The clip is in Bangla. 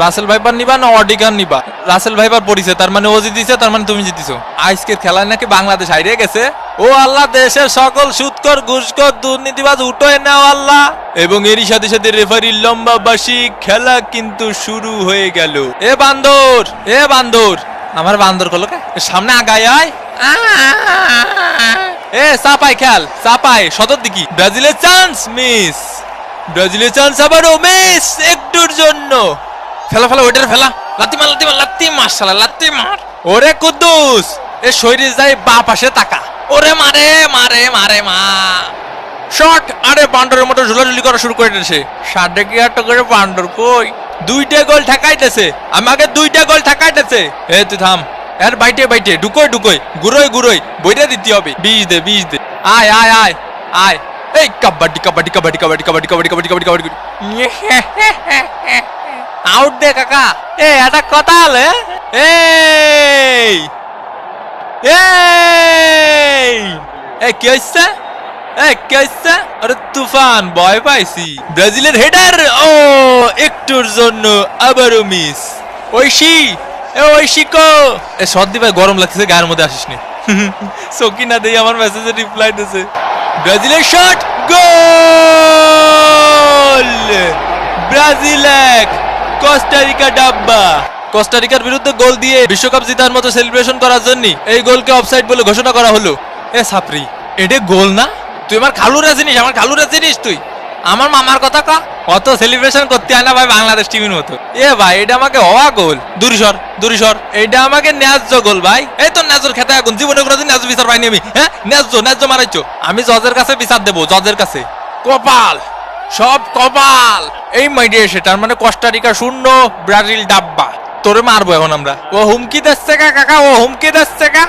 রাসেল ভাইপার নিবা না অডিগান নিবা? রাসেল ভাইপার পড়িছে, তার মানে ও জিতিছে, তার মানে তুমি জিতিছো। আজকের খেলায় নাকি বাংলাদেশ হারিয়ে গেছে। ও আল্লাহ, দেশের সকল সুদখোর ঘুষখোর দুর্নীতিবাজ উঠোয় নাও আল্লাহ। এবং এরই সাথে সাথে রেফারির লম্বা বাঁশি, খেলা কিন্তু শুরু হয়ে গেল। এ বান্দর, এ বান্দর, আমার বান্দর কল সামনে আগায় আয়। এ চাপাই খেল, চাপাই সদর দিকি। ব্রাজিলের চান্স মিস, ব্রাজিলের চান্স আবারও মিস একটুর জন্য। ফেলা ফেলা ওইটার ফেলা, লাত্তি মার লাত্তি মার লাত্তি মার শালা লাত্তি মার। ওরে কুদ্দুস, এ শরীরে যাই বা পাশে তাকা। ওরে মারে মারে মারে মা শট। আরে বান্ডরের মতো ঝুলাঝুলি করা শুরু করে দিয়েছে। 8.5 করে বান্ডর কই? 2টা গোল ঠেকাইতেছে, আমাকে 2টা গোল ঠেকাইতেছে। এ তুই থাম, এর বাইটে বাইটে ঢুকোই ঢুকোই গুরোই গুরোই বইটা দিতে হবে। বিষ দে বিষ দে। আয় আয় আয় আয়। এই কাবাডি কাবাডি কাবাডি কাবাডি কাবাডি কাবাডি কাবাডি কাবাডি কাবাডি। আউট দে কাকা। এ এটা কথা হলে এই এই এই কি হইছে? এই কি হইছে? আরে তুফান, ভয় পাইছি। ব্রাজিলের হেডার, ও একটুর জন্য আবারও মিস। ঐশী, এ ঐশী কো? এ সর্দি ভাই, গরম লাগতেছে, গায়ের মধ্যে আসিস নি। সকিনা দেই আমার মেসেজে রিপ্লাই দিতেছে। ব্রাজিলের শট, গোল! ব্রাজিল 1, কোস্টারিকা ডাব্বা। কোস্টারিকার বিরুদ্ধে গোল দিয়ে বিশ্বকাপ জেতার মতো সেলিব্রেশন করার জন্য এই গোলকে অফসাইড বলে ঘোষণা করা হলো। এ সাপরি, এটা গোল না? তুই আমার খালুরা চিনিস, আমার খালুরা চিনিস তুই? আমার মামার কথা কা, অত সেলিব্রেশন করতে হয় না ভাই বাংলাদেশ টিমের মতো। এ ভাই, এটা আমাকে হওয়া গোল। দুরিসর দুরিসর, এটা আমাকে ন্যায্য গোল ভাই। এই তো ন্যায্যর খেতে এখন জীবনে কোনোদিন ন্যায্য বিচার পাইনি আমি। হ্যাঁ, ন্যায্য ন্যায্য মারাইছো। আমি জজের কাছে বিচার দেবো, জজের কাছে। কপাল, সব কপাল। এই মাইডিয়া সেটার মানে কোস্টারিকা 0, ব্রাজিল ডাব্বা। তোরে মারবো এখন আমরা। ও হুমকি দিচ্ছে কাকা, ও হুমকি দিচ্ছে কা।